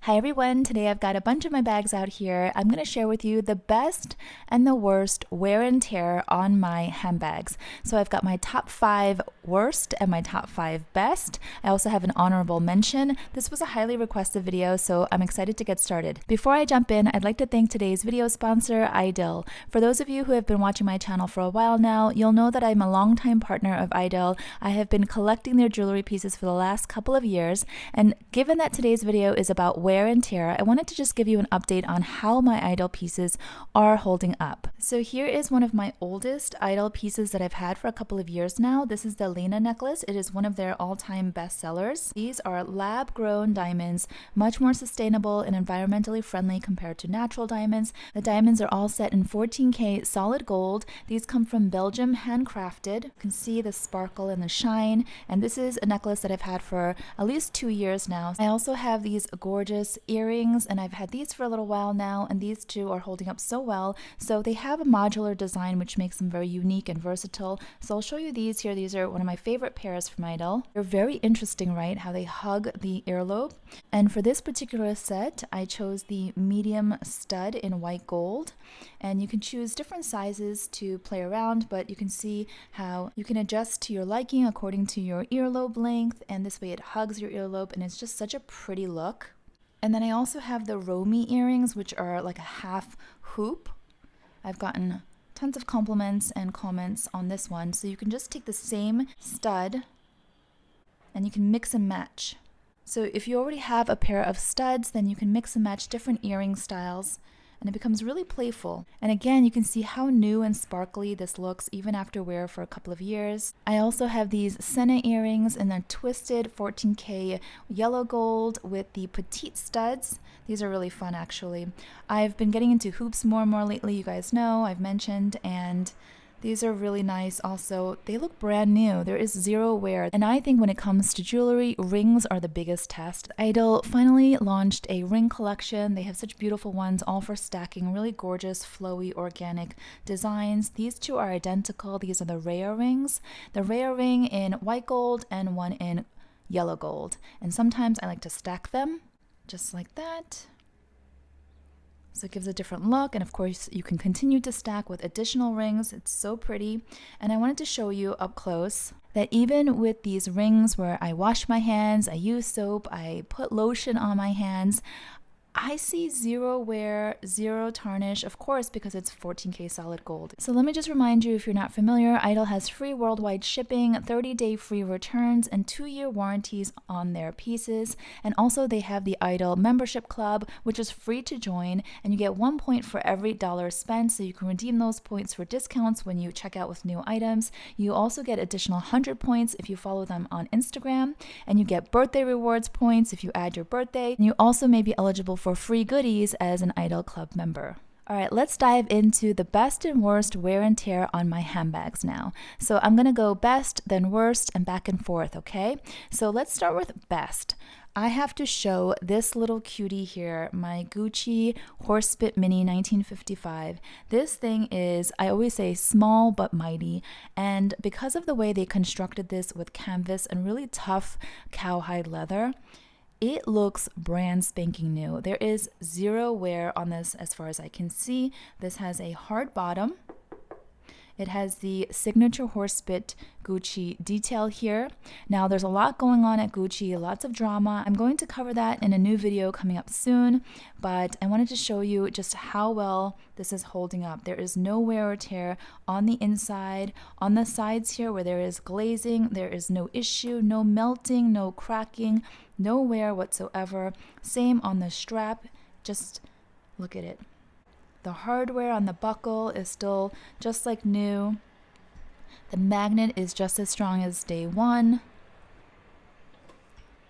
Hi everyone, today I've got a bunch of my bags out here. I'm going to share with you the best and the worst wear and tear on my handbags. So I've got my top 5 worst and my top 5 best. I also have an honorable mention. This was a highly requested video, so I'm excited to get started. Before I jump in, I'd like to thank today's video sponsor, Idyl. For those of you who have been watching my channel for a while now, you'll know that I'm a longtime partner of Idyl. I have been collecting their jewelry pieces for the last couple of years, and given that today's video is about wear and tear, I wanted to just give you an update on how my Idyl pieces are holding up. So here is one of my oldest Idyl pieces that I've had for a couple of years now. This is the Lena necklace. It is one of their all-time bestsellers. These are lab-grown diamonds, much more sustainable and environmentally friendly compared to natural diamonds. The diamonds are all set in 14K solid gold. These come from Belgium, handcrafted. You can see the sparkle and the shine, and this is a necklace that I've had for at least 2 years now. I also have these gorgeous earrings, and I've had these for a little while now, and these two are holding up so well. So they have a modular design which makes them very unique and versatile. So I'll show you these here. These are one of my favorite pairs from Idyl. They're very interesting, right? How they hug the earlobe. And for this particular set, I chose the medium stud in white gold, and you can choose different sizes to play around, but you can see how you can adjust to your liking according to your earlobe length, and this way it hugs your earlobe, and it's just such a pretty look. And then I also have the Romy earrings, which are like a half hoop. I've gotten tons of compliments and comments on this one. So you can just take the same stud and you can mix and match. So if you already have a pair of studs, then you can mix and match different earring styles, and it becomes really playful. And again, you can see how new and sparkly this looks even after wear for a couple of years. I also have these Senna earrings in the twisted 14K yellow gold with the petite studs. These are really fun actually. I've been getting into hoops more and more lately, you guys know, I've mentioned, and these are really nice also. They look brand new. There is zero wear. And I think when it comes to jewelry, rings are the biggest test. Idyl finally launched a ring collection. They have such beautiful ones, all for stacking, really gorgeous, flowy, organic designs. These two are identical. These are the Rhea rings. The Rhea ring in white gold and one in yellow gold. And sometimes I like to stack them just like that. So it gives a different look, and of course you can continue to stack with additional rings. It's so pretty. And I wanted to show you up close that even with these rings where I wash my hands, I use soap, I put lotion on my hands, I see zero wear, zero tarnish, of course, because it's 14K solid gold. So let me just remind you, if you're not familiar, Idyl has free worldwide shipping, 30-day free returns, and 2-year warranties on their pieces. And also they have the Idyl membership club, which is free to join, and you get 1 point for every dollar spent, so you can redeem those points for discounts when you check out with new items. You also get additional 100 points if you follow them on Instagram, and you get birthday rewards points if you add your birthday, and you also may be eligible for free goodies as an Idyl Club member. All right, let's dive into the best and worst wear and tear on my handbags now. So I'm gonna go best, then worst, and back and forth, okay? So let's start with best. I have to show this little cutie here, my Gucci Horsebit Mini 1955. This thing is, I always say, small but mighty, and because of the way they constructed this with canvas and really tough cowhide leather, it looks brand spanking new. There is zero wear on this as far as I can see. This has a hard bottom. It has the signature Horsebit Gucci detail here. Now there's a lot going on at Gucci, lots of drama. I'm going to cover that in a new video coming up soon, but I wanted to show you just how well this is holding up. There is no wear or tear on the inside. On the sides here where there is glazing, there is no issue, no melting, no cracking, no wear whatsoever. Same on the strap, just look at it. The hardware on the buckle is still just like new. The magnet is just as strong as day one.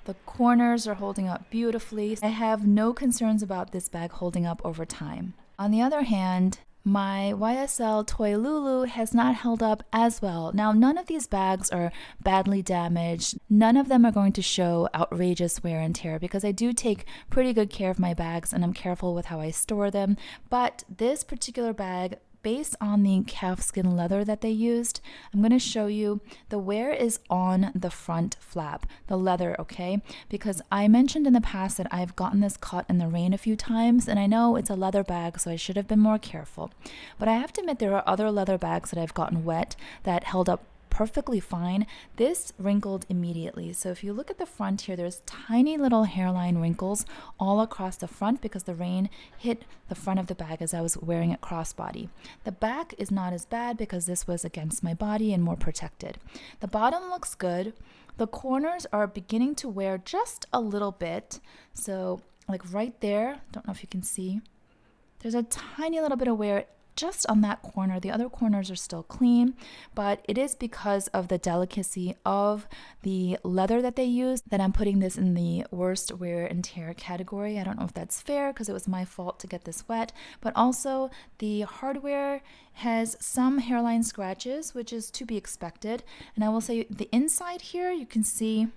The corners are holding up beautifully. I have no concerns about this bag holding up over time. On the other hand, my YSL Toy Lulu has not held up as well. Now, none of these bags are badly damaged. None of them are going to show outrageous wear and tear because I do take pretty good care of my bags and I'm careful with how I store them. But this particular bag based on the calfskin leather that they used, I'm going to show you the wear is on the front flap, the leather, okay? Because I mentioned in the past that I've gotten this caught in the rain a few times, and I know it's a leather bag, so I should have been more careful. But I have to admit there are other leather bags that I've gotten wet that held up perfectly fine. This wrinkled immediately. So if you look at the front here, there's tiny little hairline wrinkles all across the front because the rain hit the front of the bag as I was wearing it crossbody. The back is not as bad because this was against my body and more protected. The bottom looks good. The corners are beginning to wear just a little bit. So like right there, don't know if you can see, there's a tiny little bit of wear just on that corner. The other corners are still clean, but it is because of the delicacy of the leather that they used that I'm putting this in the worst wear and tear category. I don't know if that's fair because it was my fault to get this wet, but also the hardware has some hairline scratches, which is to be expected. And I will say the inside here, you can see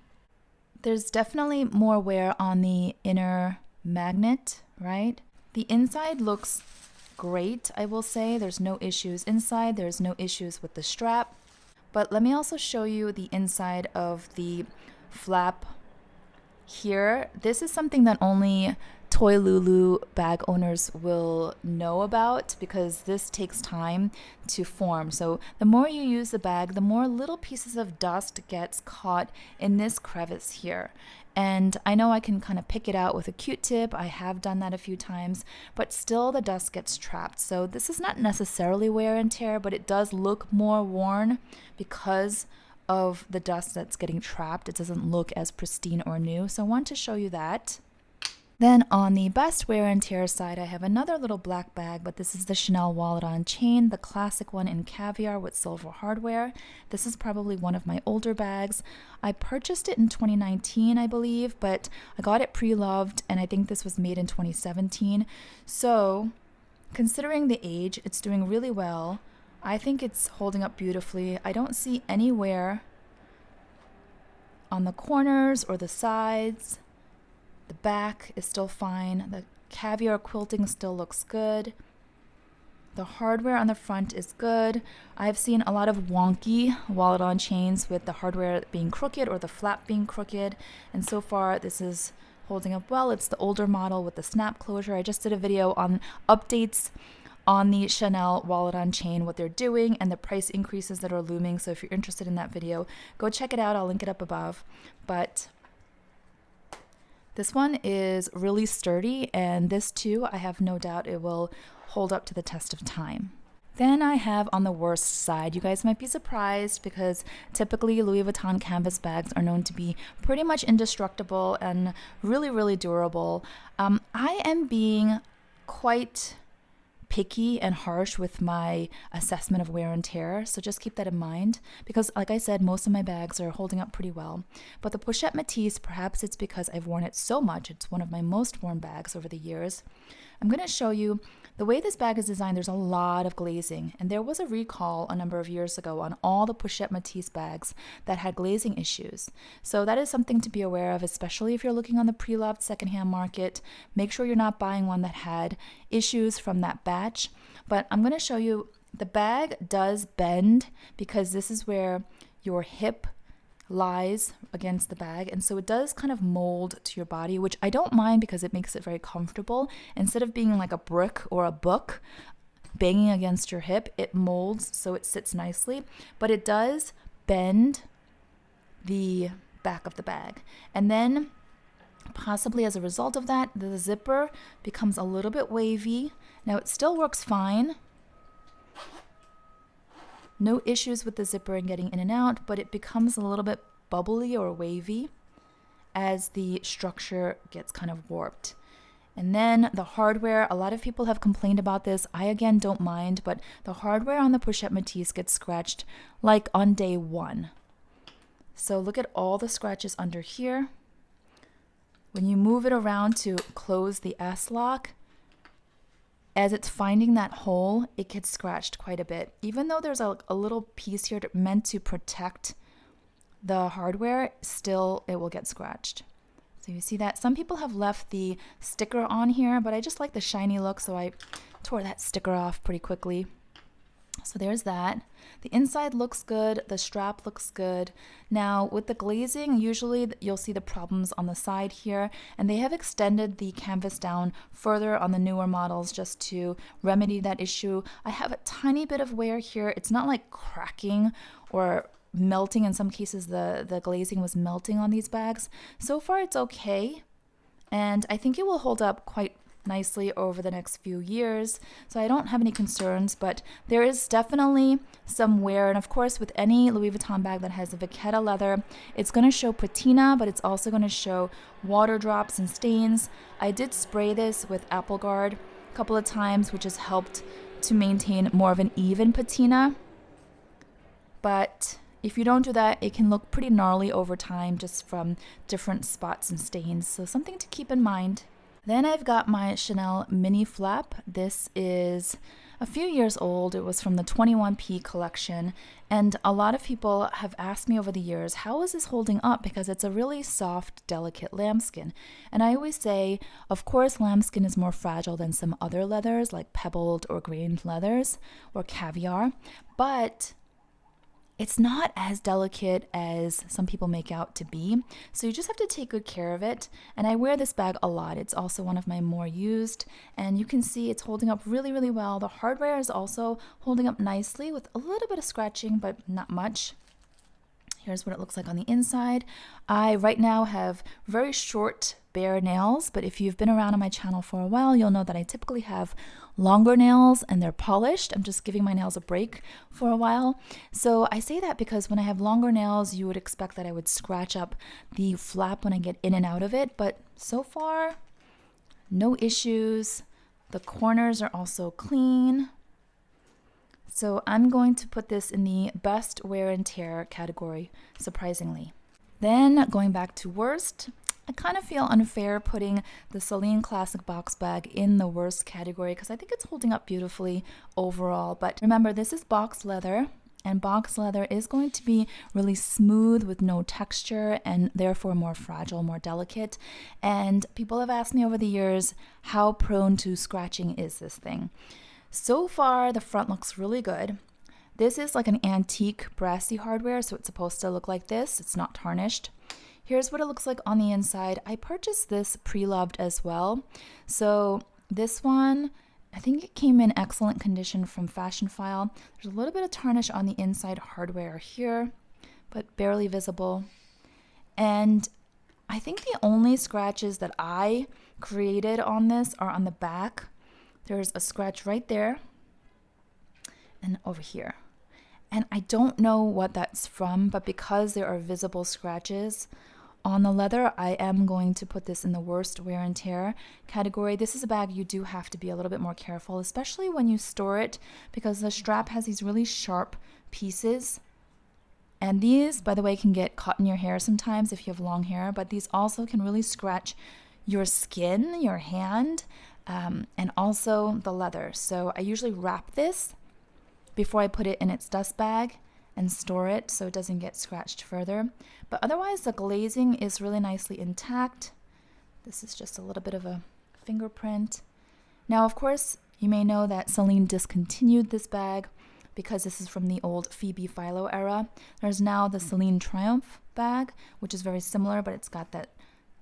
there's definitely more wear on the inner magnet, right? The inside looks great, I will say. There's no issues inside. There's no issues with the strap. But let me also show you the inside of the flap here. This is something that only Toy Lulu bag owners will know about because this takes time to form. So the more you use the bag, the more little pieces of dust gets caught in this crevice here. And I know I can kind of pick it out with a Q-tip. I have done that a few times, but still the dust gets trapped. So this is not necessarily wear and tear, but it does look more worn because of the dust that's getting trapped. It doesn't look as pristine or new. So I want to show you that. Then on the best wear and tear side, I have another little black bag, but this is the Chanel wallet on chain, the classic one in caviar with silver hardware. This is probably one of my older bags. I purchased it in 2019, I believe, but I got it pre-loved, and I think this was made in 2017. So considering the age, it's doing really well. I think it's holding up beautifully. I don't see any wear on the corners or the sides. The back is still fine. The caviar quilting still looks good. The hardware on the front is good. I've seen a lot of wonky wallet on chains with the hardware being crooked or the flap being crooked. And so far, this is holding up well. It's the older model with the snap closure. I just did a video on updates on the Chanel wallet on chain, what they're doing, and the price increases that are looming. So if you're interested in that video, go check it out. I'll link it up above. But this one is really sturdy, and this too, I have no doubt it will hold up to the test of time. Then I have on the worst side, you guys might be surprised because typically Louis Vuitton canvas bags are known to be pretty much indestructible and really, really durable. I am being quite picky and harsh with my assessment of wear and tear, so just keep that in mind because like I said, most of my bags are holding up pretty well. But the Pochette Metis, perhaps it's because I've worn it so much, it's one of my most worn bags over the years. I'm going to show you the way this bag is designed. There's a lot of glazing, and there was a recall a number of years ago on all the Pochette Metis bags that had glazing issues. So that is something to be aware of, especially if you're looking on the pre-loved secondhand market. Make sure you're not buying one that had issues from that batch. But I'm going to show you the bag does bend because this is where your hip lies against the bag, and so it does kind of mold to your body, which I don't mind because it makes it very comfortable. Instead of being like a brick or a book banging against your hip, it molds so it sits nicely, but it does bend the back of the bag. And then possibly as a result of that, the zipper becomes a little bit wavy. Now it still works fine. No issues with the zipper and getting in and out, but it becomes a little bit bubbly or wavy as the structure gets kind of warped. And then the hardware, a lot of people have complained about this. I again don't mind, but the hardware on the Pochette Metis gets scratched like on day one. So look at all the scratches under here. When you move it around to close the S-lock, as it's finding that hole, it gets scratched quite a bit. Even though there's a little piece here meant to protect the hardware, still it will get scratched. So you see that? Some people have left the sticker on here, but I just like the shiny look, so I tore that sticker off pretty quickly. So there's that. The inside looks good, the strap looks good. Now with the glazing, usually you'll see the problems on the side here, and they have extended the canvas down further on the newer models just to remedy that issue. I have a tiny bit of wear here. It's not like cracking or melting. In some cases the glazing was melting on these bags. So far it's okay, and I think it will hold up quite nicely over the next few years, so I don't have any concerns, but there is definitely some wear. And of course, with any Louis Vuitton bag that has a vachetta leather, it's going to show patina, but it's also going to show water drops and stains. I did spray this with Apple Guard a couple of times, which has helped to maintain more of an even patina, but if you don't do that, it can look pretty gnarly over time just from different spots and stains, so something to keep in mind. Then I've got my Chanel mini flap. This is a few years old. It was from the 21P collection, and a lot of people have asked me over the years, how is this holding up? Because it's a really soft, delicate lambskin. And I always say, of course, lambskin is more fragile than some other leathers like pebbled or grained leathers or caviar, but it's not as delicate as some people make out to be, so you just have to take good care of it. And I wear this bag a lot. It's also one of my more used, and you can see it's holding up really, really well. The hardware is also holding up nicely with a little bit of scratching, but not much. Here's what it looks like on the inside. I right now have very short bare nails, but if you've been around on my channel for a while, you'll know that I typically have longer nails and they're polished. I'm just giving my nails a break for a while. So I say that because when I have longer nails, you would expect that I would scratch up the flap when I get in and out of it, but so far, no issues. The corners are also clean. So I'm going to put this in the best wear and tear category, surprisingly. Then going back to worst, I kind of feel unfair putting the Celine Classic Box Bag in the worst category because I think it's holding up beautifully overall. But remember, this is box leather, and box leather is going to be really smooth with no texture and therefore more fragile, more delicate. And people have asked me over the years, how prone to scratching is this thing? So far, the front looks really good. This is like an antique brassy hardware, so it's supposed to look like this. It's not tarnished. Here's what it looks like on the inside. I purchased this pre-loved as well. So this one, I think it came in excellent condition from Fashion File. There's a little bit of tarnish on the inside hardware here, but barely visible. And I think the only scratches that I created on this are on the back. There's a scratch right there and over here. And I don't know what that's from, but because there are visible scratches on the leather, I am going to put this in the worst wear and tear category. This is a bag you do have to be a little bit more careful, especially when you store it, because the strap has these really sharp pieces. And these, by the way, can get caught in your hair sometimes if you have long hair, but these also can really scratch your skin, your hand, and also the leather. So I usually wrap this before I put it in its dust bag and store it so it doesn't get scratched further. But otherwise, the glazing is really nicely intact. This is just a little bit of a fingerprint. Now, of course, you may know that Celine discontinued this bag because this is from the old Phoebe Philo era. There's now the Celine Triumph bag, which is very similar, but it's got that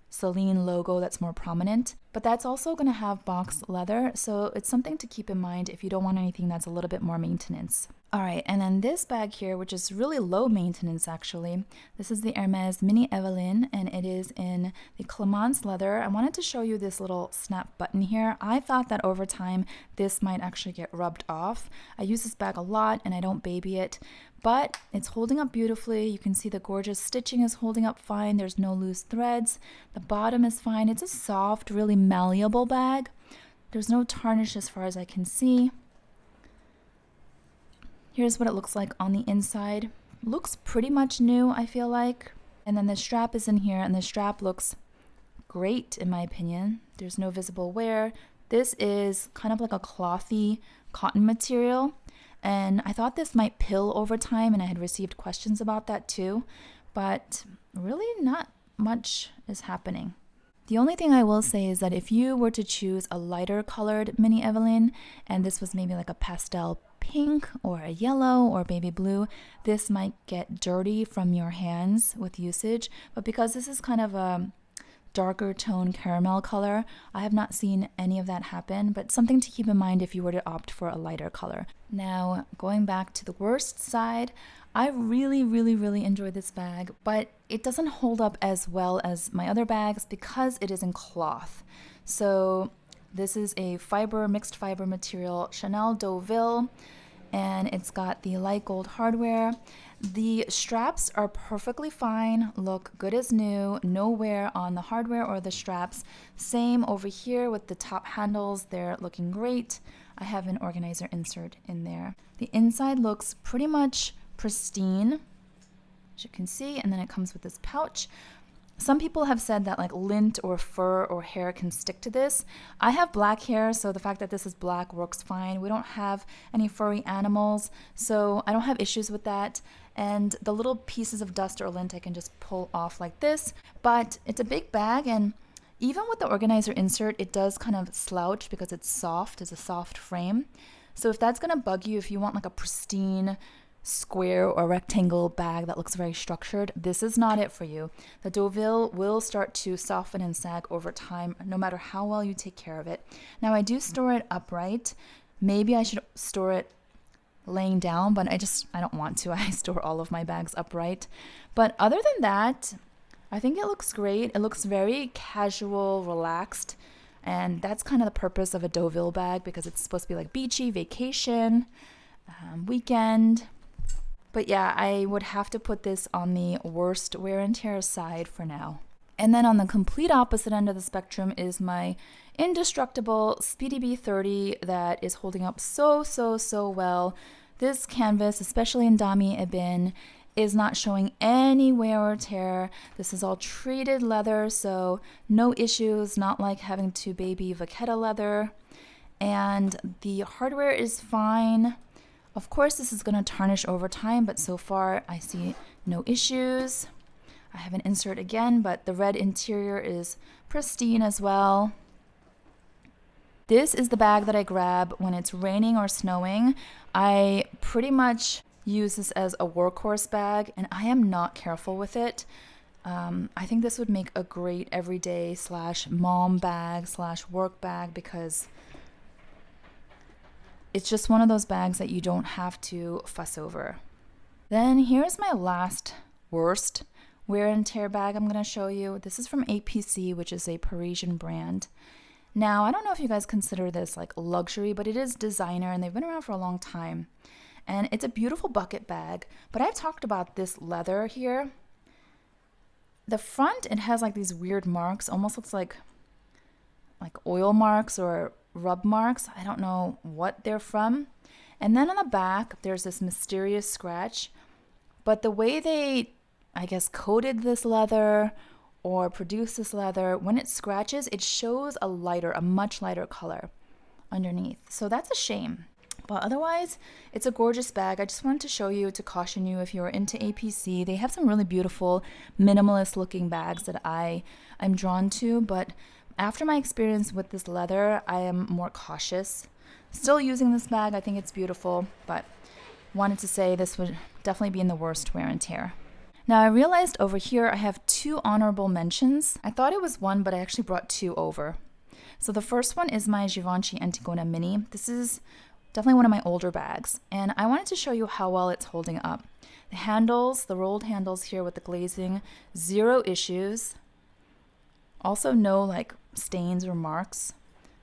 Celine logo that's more prominent. But that's also going to have box leather, so it's something to keep in mind if you don't want anything that's a little bit more maintenance. All right, and then this bag here, which is really low maintenance actually. This is the Hermes Mini Evelyn, and it is in the Clemence leather. I wanted to show you this little snap button here. I thought that over time this might actually get rubbed off. I use this bag a lot and I don't baby it, but it's holding up beautifully. You can see the gorgeous stitching is holding up fine. There's no loose threads. The bottom is fine. It's a soft, really malleable bag. There's no tarnish as far as I can see. Here's what it looks like on the inside. Looks pretty much new, I feel like. And then the strap is in here, and the strap looks great in my opinion. There's no visible wear. This is kind of like a clothy cotton material, and I thought this might pill over time, and I had received questions about that too, but really not much is happening. The only thing I will say is that if you were to choose a lighter colored Mini Evelyn, and this was maybe like a pastel pink or a yellow or baby blue, this might get dirty from your hands with usage. But because this is kind of a darker tone caramel color, I have not seen any of that happen, but something to keep in mind if you were to opt for a lighter color. Now, going back to the worst side, I really enjoy this bag, but it doesn't hold up as well as my other bags because it is in cloth. So this is a mixed fiber material Chanel Deauville, and it's got the light gold hardware. The straps are perfectly fine, look good as new, no wear on the hardware or the straps. Same over here with the top handles, they're looking great. I have an organizer insert in there. The inside looks pretty much pristine, as you can see, and then it comes with this pouch. Some people have said that like lint or fur or hair can stick to this. I have black hair, so the fact that this is black works fine. We don't have any furry animals, so I don't have issues with that. And the little pieces of dust or lint I can just pull off like this. But it's a big bag, and even with the organizer insert, it does kind of slouch because it's soft. It's a soft frame. So if that's gonna bug you, if you want like a pristine square or rectangle bag that looks very structured, this is not it for you. The Deauville will start to soften and sag over time, no matter how well you take care of it. Now, I do store it upright. Maybe I should store it laying down, but I don't want to. I store all of my bags upright. But other than that, I think it looks great. It looks very casual, relaxed, and that's kind of the purpose of a Deauville bag, because it's supposed to be like beachy, vacation, weekend. But yeah, I would have to put this on the worst wear and tear side for now. And then on the complete opposite end of the spectrum is my indestructible Speedy B30 that is holding up so well. This canvas, especially in Dami Ebin, is not showing any wear or tear. This is all treated leather, so no issues, not like having to baby Vachetta leather. And the hardware is fine. Of course, this is going to tarnish over time, but so far I see no issues. I have an insert again, but the red interior is pristine as well. This is the bag that I grab when it's raining or snowing. I pretty much use this as a workhorse bag, and I am not careful with it. I think this would make a great everyday / mom bag / work bag, because it's just one of those bags that you don't have to fuss over. Then here's my last worst wear and tear bag I'm going to show you. This is from A.P.C, which is a Parisian brand. Now, I don't know if you guys consider this like luxury, but it is designer, and they've been around for a long time. And it's a beautiful bucket bag, but I've talked about this leather here. The front, it has like these weird marks, almost looks like oil marks or rub marks. I don't know what they're from. And then on the back, there's this mysterious scratch. But the way they, I guess, coated this leather or produced this leather, when it scratches, it shows a much lighter color underneath. So that's a shame. But otherwise, it's a gorgeous bag. I just wanted to show you, to caution you if you're into A.P.C. They have some really beautiful minimalist looking bags that I'm drawn to, but after my experience with this leather, I am more cautious. Still using this bag, I think it's beautiful, but wanted to say this would definitely be in the worst wear and tear. Now, I realized over here I have 2 honorable mentions. I thought it was 1, but I actually brought 2 over. So the first one is my Givenchy Antigona Mini. This is definitely one of my older bags, and I wanted to show you how well it's holding up. The handles, the rolled handles here with the glazing, 0 issues. Also no like stains or marks.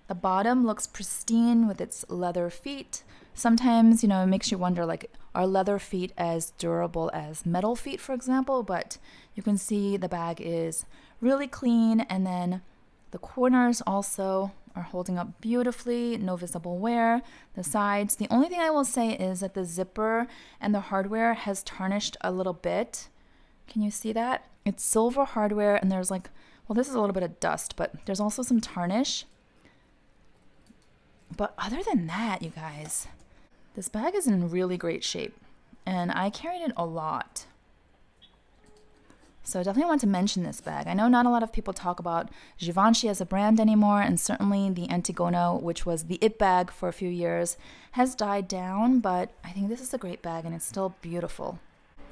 The bottom looks pristine with its leather feet. Sometimes, it makes you wonder, like, are leather feet as durable as metal feet, for example? But you can see the bag is really clean, and then the corners also are holding up beautifully, no visible wear. The sides, the only thing I will say is that the zipper and the hardware has tarnished a little bit. Can you see that? It's silver hardware, and there's this is a little bit of dust, but there's also some tarnish. But other than that, you guys, this bag is in really great shape, and I carried it a lot. So I definitely want to mention this bag. I know not a lot of people talk about Givenchy as a brand anymore, and certainly the Antigona, which was the it bag for a few years, has died down, but I think this is a great bag and it's still beautiful.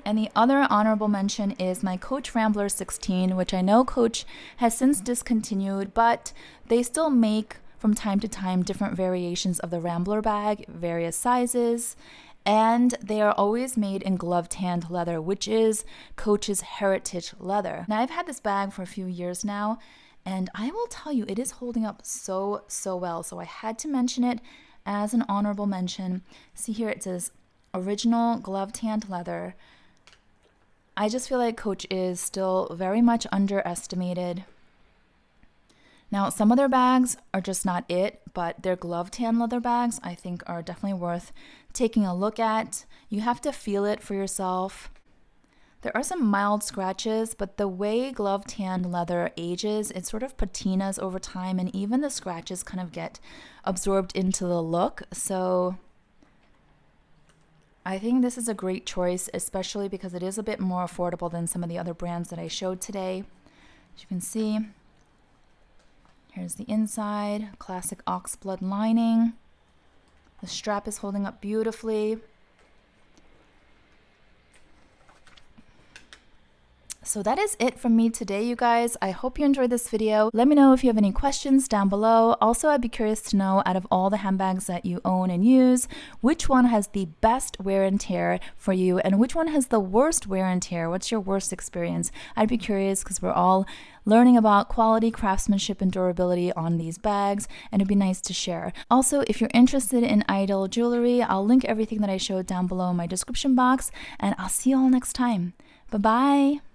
And the other honorable mention is my Coach Rambler 16, which I know Coach has since discontinued, but they still make from time to time different variations of the Rambler bag, various sizes. And they are always made in glove-tanned leather, which is Coach's heritage leather. Now, I've had this bag for a few years now, and I will tell you, it is holding up so well. So I had to mention it as an honorable mention. See here, it says original glove-tanned leather. I just feel like Coach is still very much underestimated. Now, some of their bags are just not it, but their glove tan leather bags I think are definitely worth taking a look at. You have to feel it for yourself. There are some mild scratches, but the way glove tan leather ages, it sort of patinas over time, and even the scratches kind of get absorbed into the look. So I think this is a great choice, especially because it is a bit more affordable than some of the other brands that I showed today. As you can see, here's the inside, classic oxblood lining. The strap is holding up beautifully. So that is it from me today, you guys. I hope you enjoyed this video. Let me know if you have any questions down below. Also, I'd be curious to know, out of all the handbags that you own and use, which one has the best wear and tear for you and which one has the worst wear and tear? What's your worst experience? I'd be curious because we're all learning about quality, craftsmanship, and durability on these bags, and it'd be nice to share. Also, if you're interested in Idyl jewelry, I'll link everything that I showed down below in my description box, and I'll see you all next time. Bye-bye.